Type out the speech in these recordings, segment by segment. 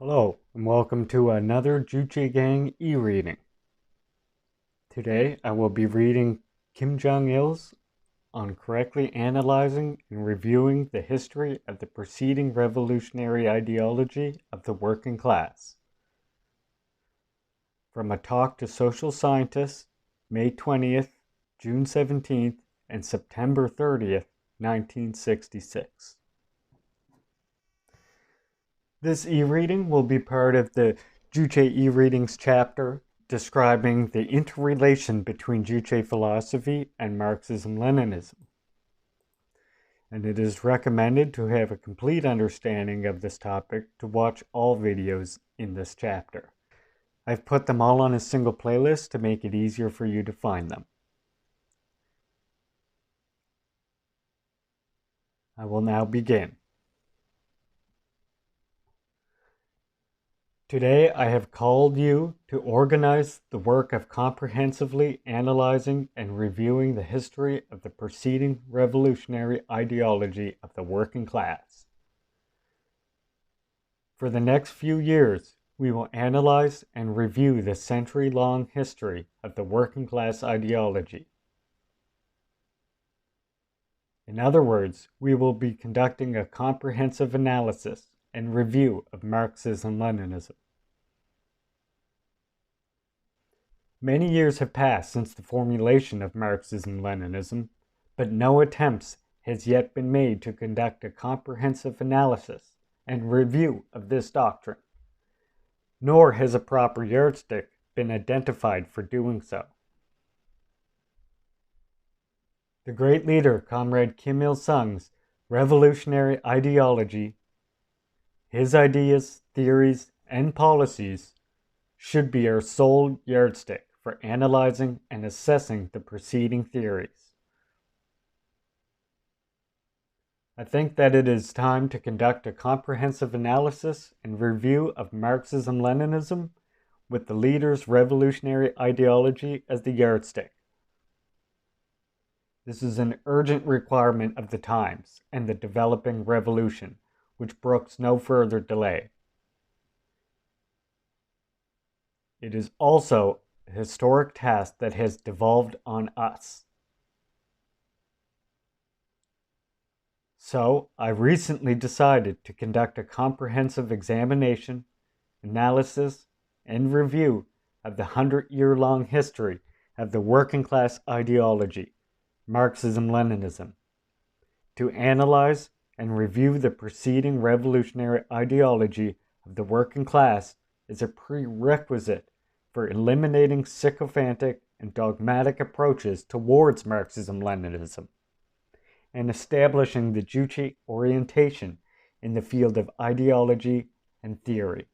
Hello, and welcome to another Juche Gang e-reading. Today, I will be reading Kim Jong-il's on correctly analyzing and reviewing the history of the preceding revolutionary ideology of the working class. From a talk to social scientists, May 20th, June 17th, and September 30th, 1966. This e-reading will be part of the Juche e-readings chapter describing the interrelation between Juche philosophy and Marxism-Leninism. And it is recommended to have a complete understanding of this topic to watch all videos in this chapter. I've put them all on a single playlist to make it easier for you to find them. I will now begin. Today, I have called you to organize the work of comprehensively analyzing and reviewing the history of the preceding revolutionary ideology of the working class. For the next few years, we will analyze and review the century-long history of the working class ideology. In other words, we will be conducting a comprehensive analysis and review of Marxism-Leninism. Many years have passed since the formulation of Marxism-Leninism, but no attempts has yet been made to conduct a comprehensive analysis and review of this doctrine, nor has a proper yardstick been identified for doing so. The great leader, Comrade Kim Il-sung's revolutionary ideology, his ideas, theories, and policies should be our sole yardstick for analyzing and assessing the preceding theories. I think that it is time to conduct a comprehensive analysis and review of Marxism-Leninism with the leader's revolutionary ideology as the yardstick. This is an urgent requirement of the times and the developing revolution, which brooks no further delay. It is also a historic task that has devolved on us. So, I recently decided to conduct a comprehensive examination, analysis, and review of the 100-year-long history of the working class ideology, Marxism-Leninism, to analyze and review the preceding revolutionary ideology of the working class is a prerequisite for eliminating sycophantic and dogmatic approaches towards Marxism-Leninism and establishing the Juche orientation in the field of ideology and theory.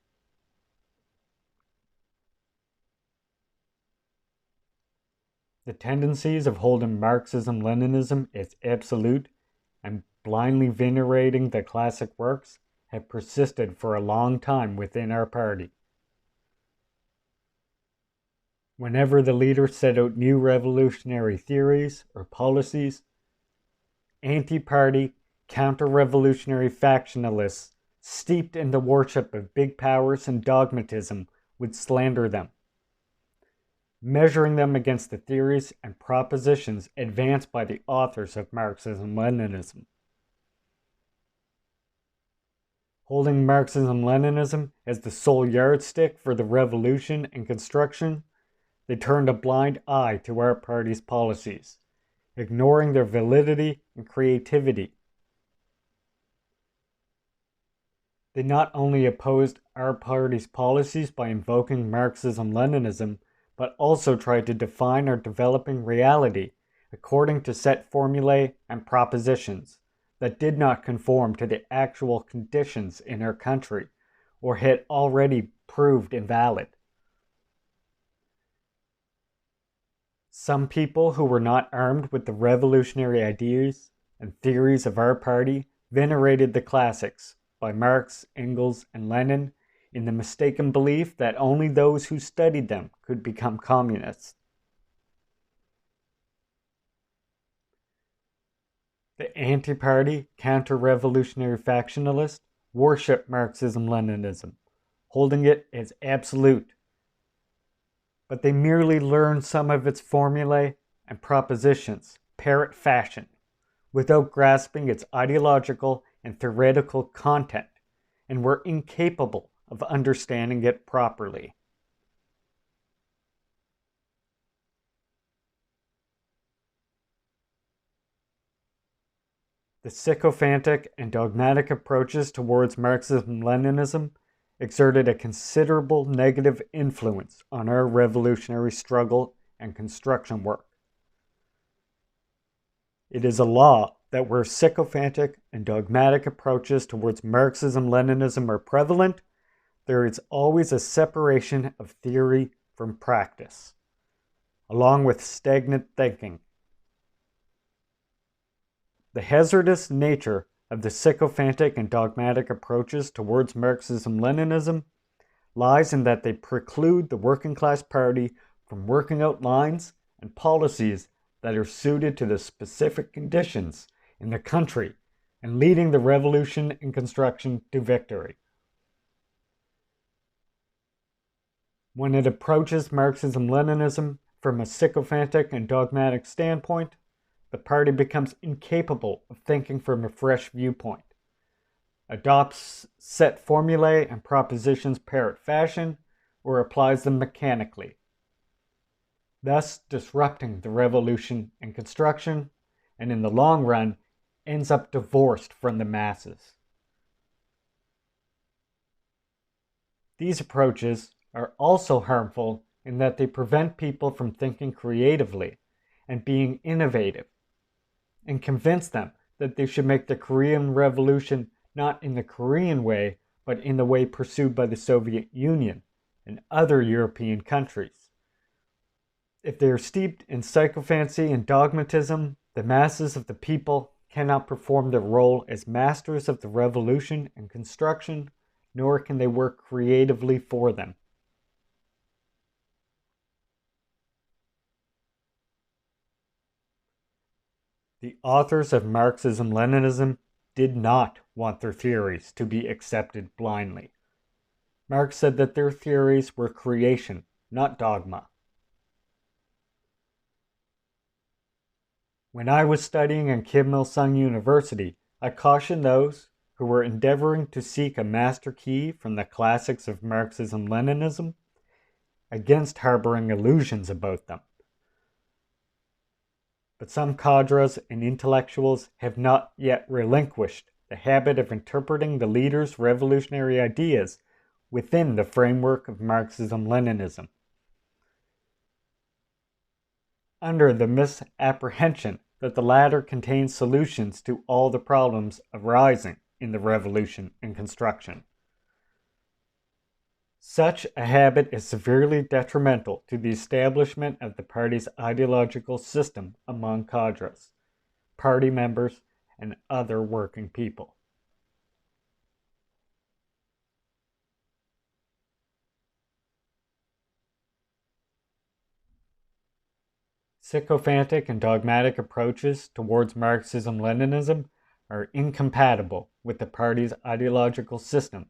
The tendencies of holding Marxism-Leninism as absolute and blindly venerating the classic works have persisted for a long time within our party. Whenever the leader set out new revolutionary theories or policies, anti-party, counter-revolutionary factionalists steeped in the worship of big powers and dogmatism would slander them, measuring them against the theories and propositions advanced by the authors of Marxism-Leninism. Holding Marxism-Leninism as the sole yardstick for the revolution and construction, they turned a blind eye to our party's policies, ignoring their validity and creativity. They not only opposed our party's policies by invoking Marxism-Leninism, but also tried to define our developing reality according to set formulae and propositions that did not conform to the actual conditions in our country or had already proved invalid. Some people who were not armed with the revolutionary ideas and theories of our party venerated the classics by Marx, Engels, and Lenin in the mistaken belief that only those who studied them could become communists. The anti-party, counter-revolutionary factionalists worship Marxism-Leninism, holding it as absolute. But they merely learn some of its formulae and propositions, parrot fashion, without grasping its ideological and theoretical content, and were incapable of understanding it properly. The sycophantic and dogmatic approaches towards Marxism-Leninism exerted a considerable negative influence on our revolutionary struggle and construction work. It is a law that where sycophantic and dogmatic approaches towards Marxism-Leninism are prevalent, there is always a separation of theory from practice, along with stagnant thinking. The hazardous nature of the sycophantic and dogmatic approaches towards Marxism-Leninism lies in that they preclude the working class party from working out lines and policies that are suited to the specific conditions in the country and leading the revolution and construction to victory. When it approaches Marxism-Leninism from a sycophantic and dogmatic standpoint, the party becomes incapable of thinking from a fresh viewpoint, adopts set formulae and propositions parrot fashion, or applies them mechanically, thus disrupting the revolution and construction, and in the long run ends up divorced from the masses. These approaches are also harmful in that they prevent people from thinking creatively and being innovative, and convince them that they should make the Korean Revolution not in the Korean way, but in the way pursued by the Soviet Union and other European countries. If they are steeped in sycophancy and dogmatism, the masses of the people cannot perform their role as masters of the revolution and construction, nor can they work creatively for them. The authors of Marxism-Leninism did not want their theories to be accepted blindly. Marx said that their theories were creation, not dogma. When I was studying at Kim Il-sung University, I cautioned those who were endeavoring to seek a master key from the classics of Marxism-Leninism against harboring illusions about them. But some cadres and intellectuals have not yet relinquished the habit of interpreting the leaders' revolutionary ideas within the framework of Marxism-Leninism, under the misapprehension that the latter contains solutions to all the problems arising in the revolution and construction. Such a habit is severely detrimental to the establishment of the party's ideological system among cadres, party members, and other working people. Sycophantic and dogmatic approaches towards Marxism-Leninism are incompatible with the party's ideological system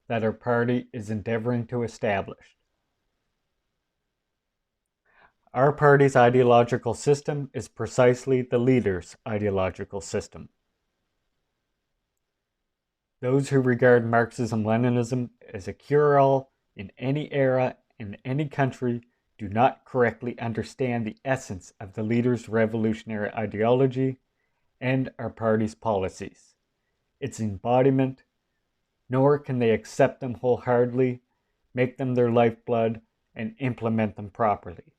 that our party is endeavoring to establish. Our party's ideological system is precisely the leader's ideological system. Those who regard Marxism-Leninism as a cure-all in any era, in any country, do not correctly understand the essence of the leader's revolutionary ideology and our party's policies, its embodiment, nor can they accept them wholeheartedly, make them their lifeblood, and implement them properly.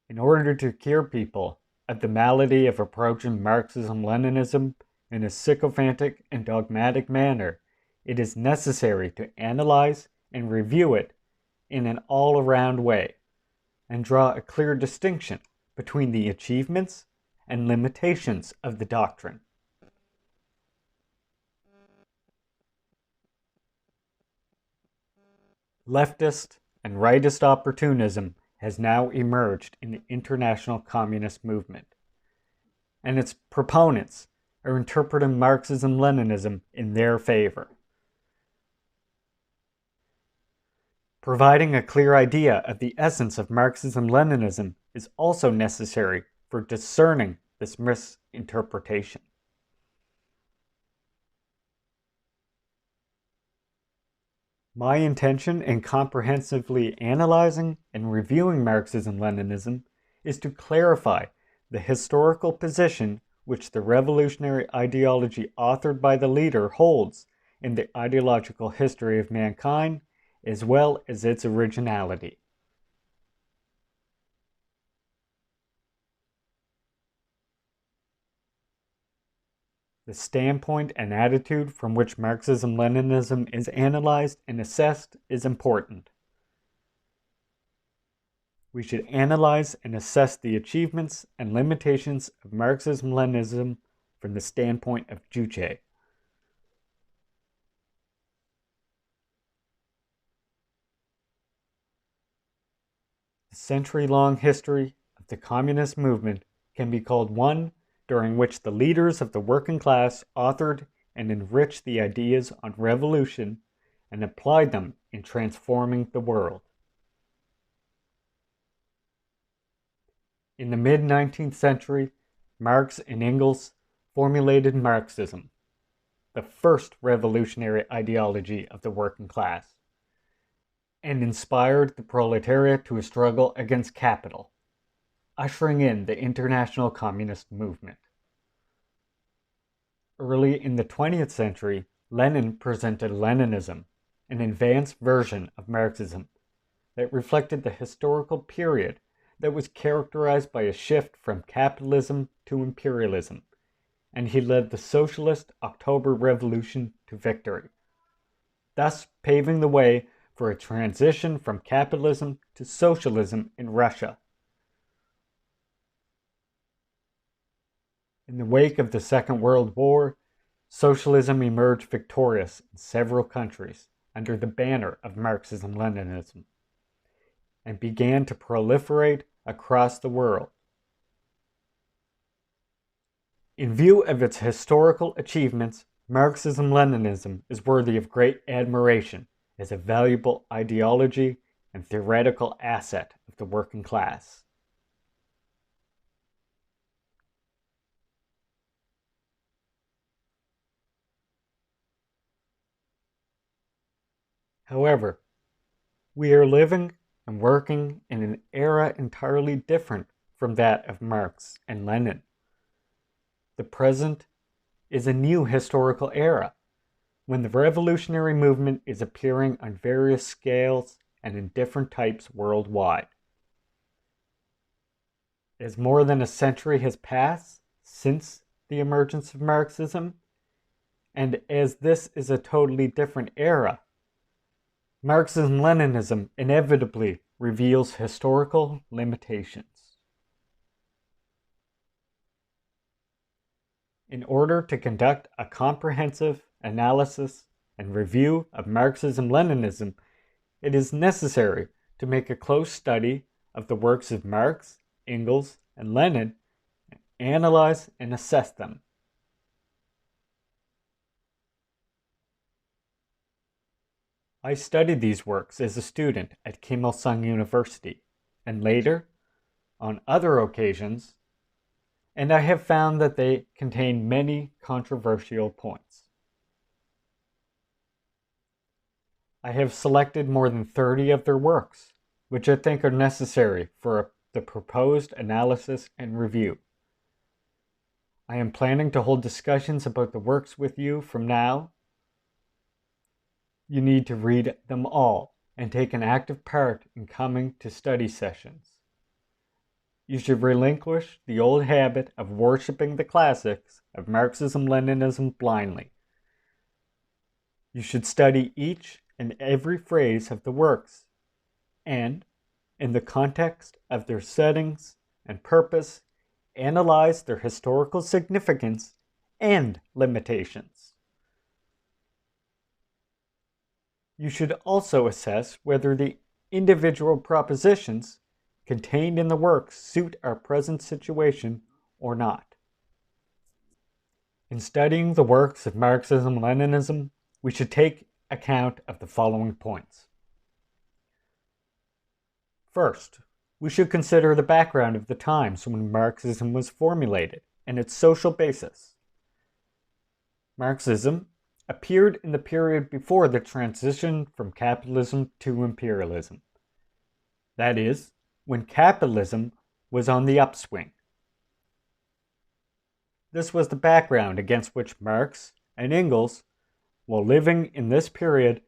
In order to cure people of the malady of approaching Marxism-Leninism in a sycophantic and dogmatic manner, it is necessary to analyze and review it in an all-around way, and draw a clear distinction between the achievements and limitations of the doctrine. Leftist and rightist opportunism has now emerged in the international communist movement. and its proponents are interpreting Marxism-Leninism in their favor. Providing a clear idea of the essence of Marxism-Leninism is also necessary for discerning this misinterpretation. My intention in comprehensively analyzing and reviewing Marxism-Leninism is to clarify the historical position which the revolutionary ideology authored by the leader holds in the ideological history of mankind, as well as its originality. The standpoint and attitude from which Marxism-Leninism is analyzed and assessed is important. We should analyze and assess the achievements and limitations of Marxism-Leninism from the standpoint of Juche. The century-long history of the communist movement can be called one during which the leaders of the working class authored and enriched the ideas on revolution and applied them in transforming the world. In the mid-19th century, Marx and Engels formulated Marxism, the first revolutionary ideology of the working class, and inspired the proletariat to a struggle against capital, ushering in the international communist movement. Early in the 20th century, Lenin presented Leninism, an advanced version of Marxism that reflected the historical period that was characterized by a shift from capitalism to imperialism, and he led the socialist October Revolution to victory, thus paving the way for a transition from capitalism to socialism in Russia. In the wake of the Second World War, socialism emerged victorious in several countries under the banner of Marxism-Leninism and began to proliferate across the world. In view of its historical achievements, Marxism-Leninism is worthy of great admiration as a valuable ideology and theoretical asset of the working class. However, we are living and working in an era entirely different from that of Marx and Lenin. The present is a new historical era, when the revolutionary movement is appearing on various scales and in different types worldwide. As more than a century has passed since the emergence of Marxism, and as this is a totally different era, Marxism-Leninism inevitably reveals historical limitations. In order to conduct a comprehensive analysis and review of Marxism-Leninism, it is necessary to make a close study of the works of Marx, Engels, and Lenin, and analyze and assess them. I studied these works as a student at Kim Il-sung University, and later, on other occasions, and I have found that they contain many controversial points. I have selected more than 30 of their works, which I think are necessary for the proposed analysis and review. I am planning to hold discussions about the works with you from now. You need to read them all and take an active part in coming to study sessions. You should relinquish the old habit of worshiping the classics of Marxism-Leninism blindly. You should study each and every phrase of the works, and, in the context of their settings and purpose, analyze their historical significance and limitations. You should also assess whether the individual propositions contained in the works suit our present situation or not. In studying the works of Marxism-Leninism, we should take account of the following points. First, we should consider the background of the times when Marxism was formulated and its social basis. Marxism appeared in the period before the transition from capitalism to imperialism. That is, when capitalism was on the upswing. This was the background against which Marx and Engels, while living in this period,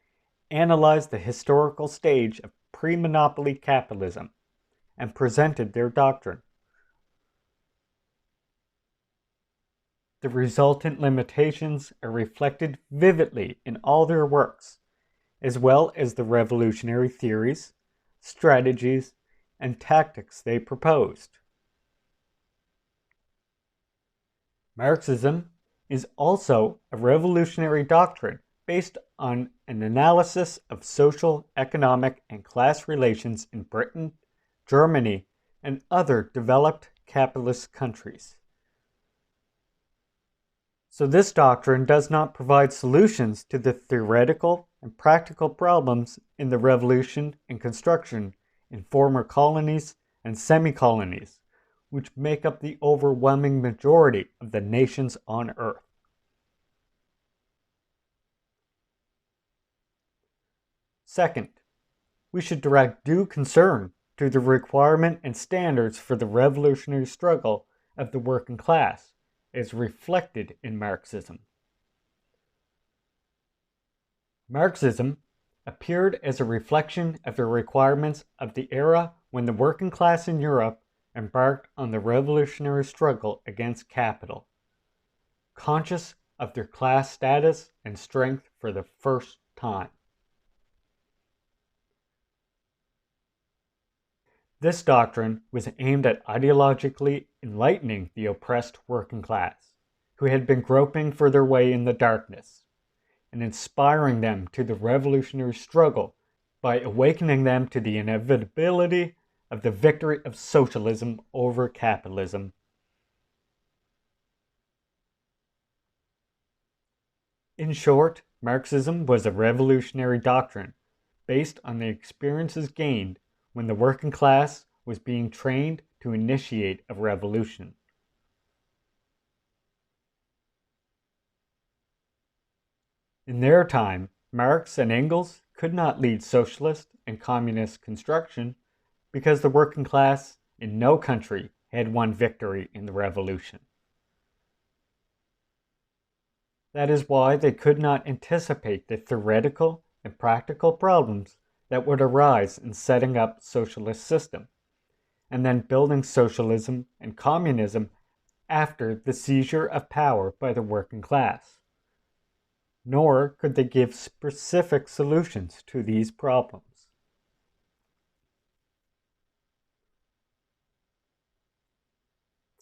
analyzed the historical stage of pre-monopoly capitalism and presented their doctrine. The resultant limitations are reflected vividly in all their works, as well as the revolutionary theories, strategies, and tactics they proposed. Marxism is also a revolutionary doctrine based on an analysis of social, economic, and class relations in Britain, Germany, and other developed capitalist countries. So this doctrine does not provide solutions to the theoretical and practical problems in the revolution and construction in former colonies and semi-colonies, which make up the overwhelming majority of the nations on Earth. Second, we should direct due concern to the requirement and standards for the revolutionary struggle of the working class, as reflected in Marxism. Marxism appeared as a reflection of the requirements of the era when the working class in Europe embarked on the revolutionary struggle against capital, conscious of their class status and strength for the first time. This doctrine was aimed at ideologically enlightening the oppressed working class, who had been groping for their way in the darkness, and inspiring them to the revolutionary struggle by awakening them to the inevitability of the victory of socialism over capitalism. In short, Marxism was a revolutionary doctrine based on the experiences gained when the working class was being trained to initiate a revolution. In their time, Marx and Engels could not lead socialist and communist construction because the working class in no country had won victory in the revolution. That is why they could not anticipate the theoretical and practical problems that would arise in setting up a socialist system, and then building socialism and communism after the seizure of power by the working class. Nor could they give specific solutions to these problems.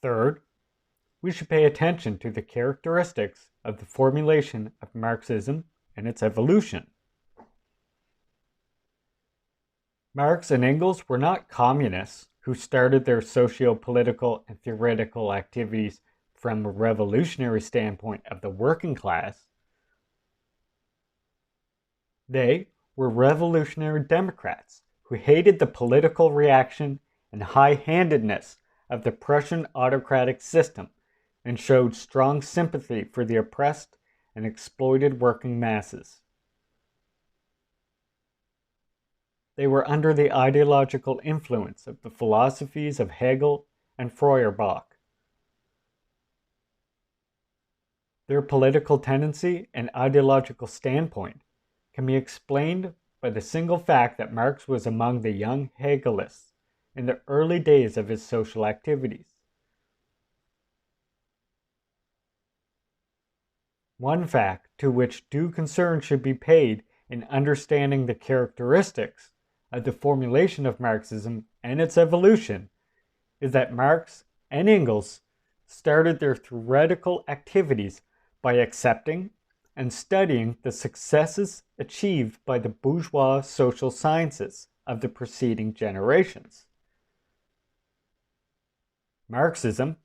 Third, we should pay attention to the characteristics of the formulation of Marxism and its evolution. Marx and Engels were not communists who started their socio-political and theoretical activities from a revolutionary standpoint of the working class. They were revolutionary Democrats who hated the political reaction and high-handedness of the Prussian autocratic system and showed strong sympathy for the oppressed and exploited working masses. They were under the ideological influence of the philosophies of Hegel and Feuerbach. Their political tendency and ideological standpoint can be explained by the single fact that Marx was among the young Hegelists in the early days of his social activities. One fact to which due concern should be paid in understanding the characteristics of the formulation of Marxism and its evolution is that Marx and Engels started their theoretical activities by accepting and studying the successes achieved by the bourgeois social sciences of the preceding generations. Marxism,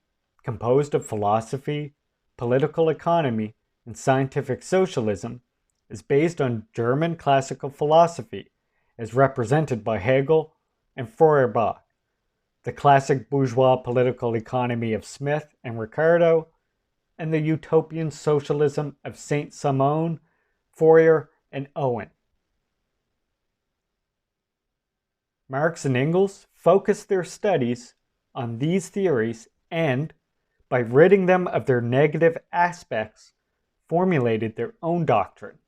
composed of philosophy, political economy and scientific socialism is based on German classical philosophy as represented by Hegel and Feuerbach, the classic bourgeois political economy of Smith and Ricardo, and the utopian socialism of Saint-Simon, Fourier, and Owen. Marx and Engels focused their studies on these theories and, by ridding them of their negative aspects, formulated their own doctrine.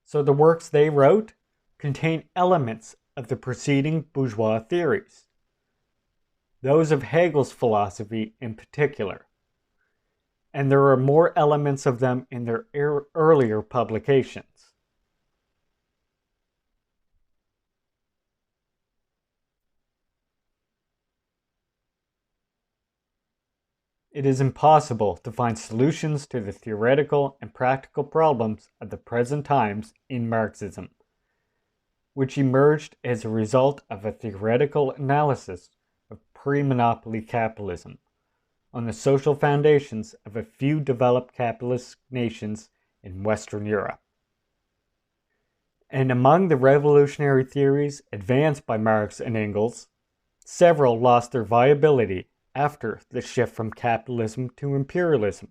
So the works they wrote contain elements of the preceding bourgeois theories, those of Hegel's philosophy in particular, and there are more elements of them in their earlier publications. It is impossible to find solutions to the theoretical and practical problems of the present times in Marxism, which emerged as a result of a theoretical analysis of pre-monopoly capitalism on the social foundations of a few developed capitalist nations in Western Europe. And among the revolutionary theories advanced by Marx and Engels, several lost their viability after the shift from capitalism to imperialism.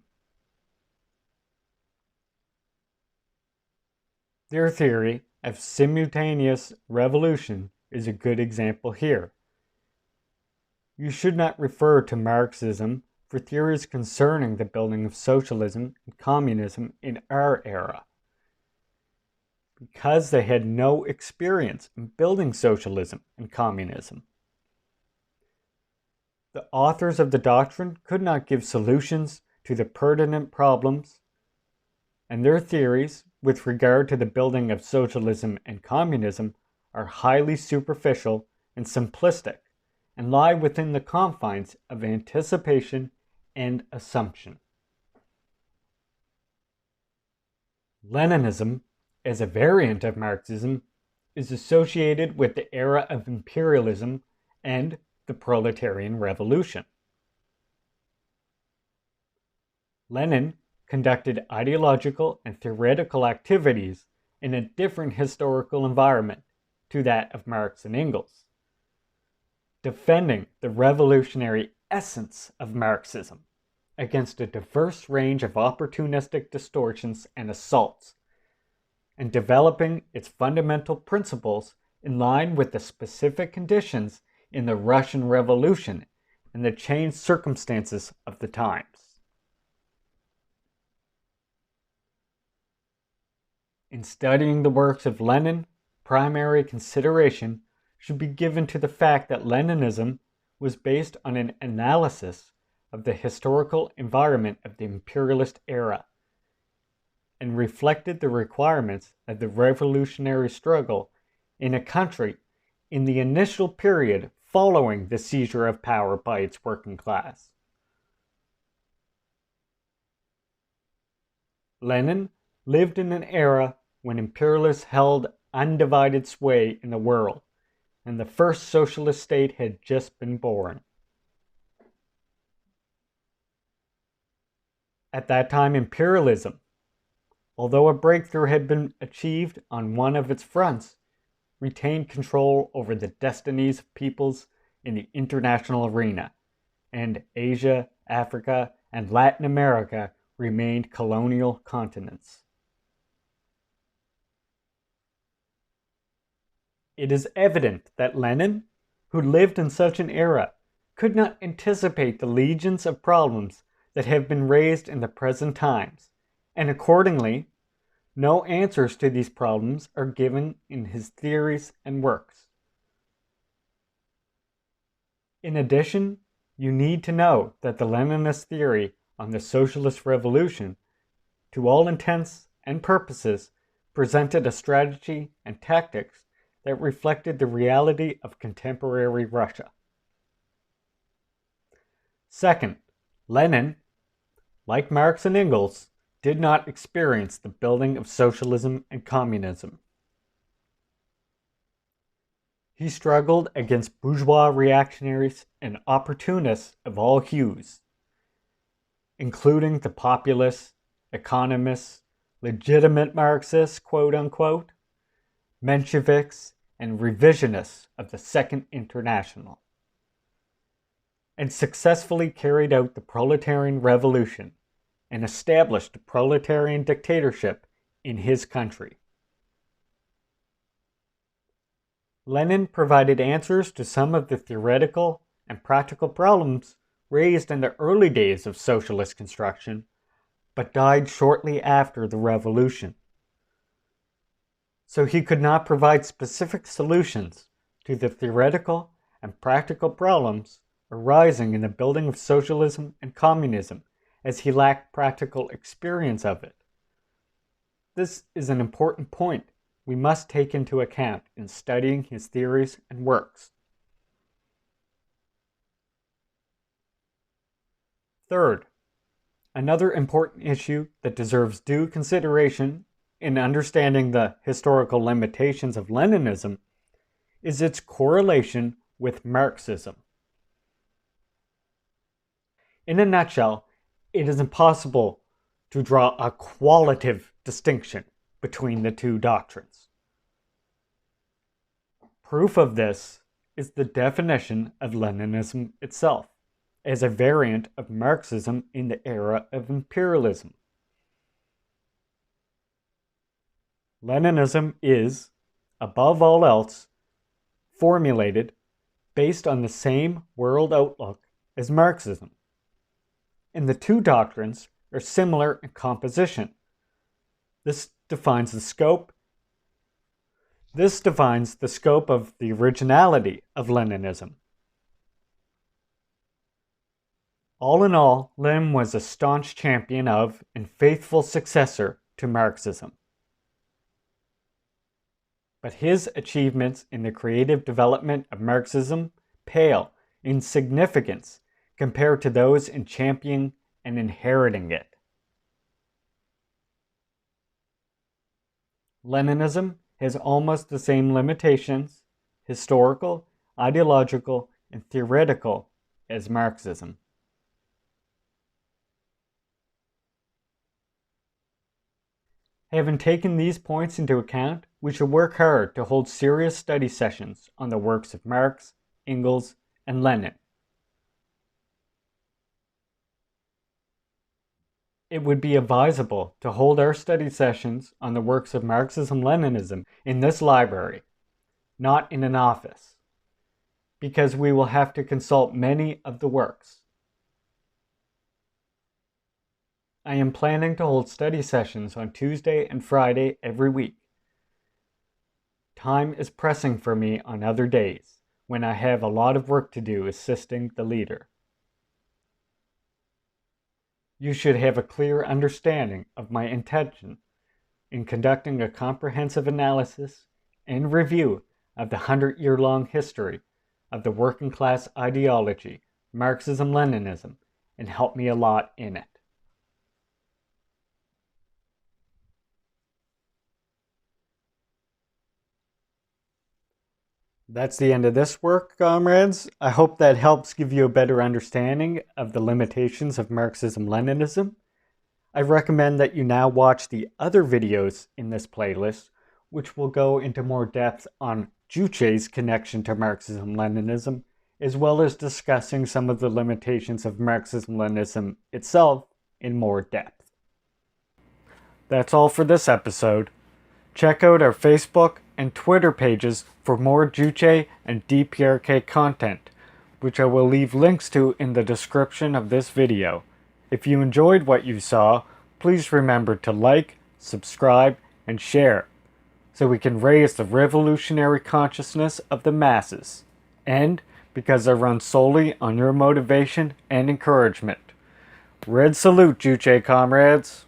Their theory of simultaneous revolution is a good example here. You should not refer to Marxism for theories concerning the building of socialism and communism in our era, because they had no experience in building socialism and communism. The authors of the doctrine could not give solutions to the pertinent problems, and their theories with regard to the building of socialism and communism are highly superficial and simplistic and lie within the confines of anticipation and assumption. Leninism, as a variant of Marxism, is associated with the era of imperialism and the proletarian revolution. Lenin conducted ideological and theoretical activities in a different historical environment to that of Marx and Engels, defending the revolutionary essence of Marxism against a diverse range of opportunistic distortions and assaults, and developing its fundamental principles in line with the specific conditions in the Russian Revolution and the changed circumstances of the times. In studying the works of Lenin, primary consideration should be given to the fact that Leninism was based on an analysis of the historical environment of the imperialist era and reflected the requirements of the revolutionary struggle in a country in the initial period following the seizure of power by its working class. Lenin lived in an era when imperialists held undivided sway in the world, and the first socialist state had just been born. At that time, imperialism, although a breakthrough had been achieved on one of its fronts, retained control over the destinies of peoples in the international arena, and Asia, Africa, and Latin America remained colonial continents. It is evident that Lenin, who lived in such an era, could not anticipate the legions of problems that have been raised in the present times, and accordingly, no answers to these problems are given in his theories and works. In addition, you need to know that the Leninist theory on the socialist revolution, to all intents and purposes, presented a strategy and tactics that reflected the reality of contemporary Russia. Second, Lenin, like Marx and Engels, did not experience the building of socialism and communism. He struggled against bourgeois reactionaries and opportunists of all hues, including the populists, economists, legitimate Marxists, quote-unquote, Mensheviks, and revisionists of the Second International, and successfully carried out the proletarian revolution and established a proletarian dictatorship in his country. Lenin provided answers to some of the theoretical and practical problems raised in the early days of socialist construction, but died shortly after the revolution. So he could not provide specific solutions to the theoretical and practical problems arising in the building of socialism and communism, as he lacked practical experience of it. This is an important point we must take into account in studying his theories and works. Third, another important issue that deserves due consideration in understanding the historical limitations of Leninism is its correlation with Marxism. In a nutshell, it is impossible to draw a qualitative distinction between the two doctrines. Proof of this is the definition of Leninism itself as a variant of Marxism in the era of imperialism. Leninism is, above all else, formulated based on the same world outlook as Marxism, and the two doctrines are similar in composition. This defines the scope of the originality of Leninism. All in all, Lenin was a staunch champion of and faithful successor to Marxism. But his achievements in the creative development of Marxism pale in significance compared to those in championing and inheriting it. Leninism has almost the same limitations, historical, ideological, and theoretical, as Marxism. Having taken these points into account, we should work hard to hold serious study sessions on the works of Marx, Engels, and Lenin. It would be advisable to hold our study sessions on the works of Marxism-Leninism in this library, not in an office, because we will have to consult many of the works. I am planning to hold study sessions on Tuesday and Friday every week. Time is pressing for me on other days, when I have a lot of work to do assisting the leader. You should have a clear understanding of my intention in conducting a comprehensive analysis and review of the 100-year-long history of the working class ideology, Marxism-Leninism, and help me a lot in it. That's the end of this work, comrades. I hope that helps give you a better understanding of the limitations of Marxism-Leninism. I recommend that you now watch the other videos in this playlist, which will go into more depth on Juche's connection to Marxism-Leninism, as well as discussing some of the limitations of Marxism-Leninism itself in more depth. That's all for this episode. Check out our Facebook and Twitter pages for more Juche and DPRK content, which I will leave links to in the description of this video. If you enjoyed what you saw, please remember to like, subscribe, and share, so we can raise the revolutionary consciousness of the masses. And because I run solely on your motivation and encouragement. Red salute, Juche comrades!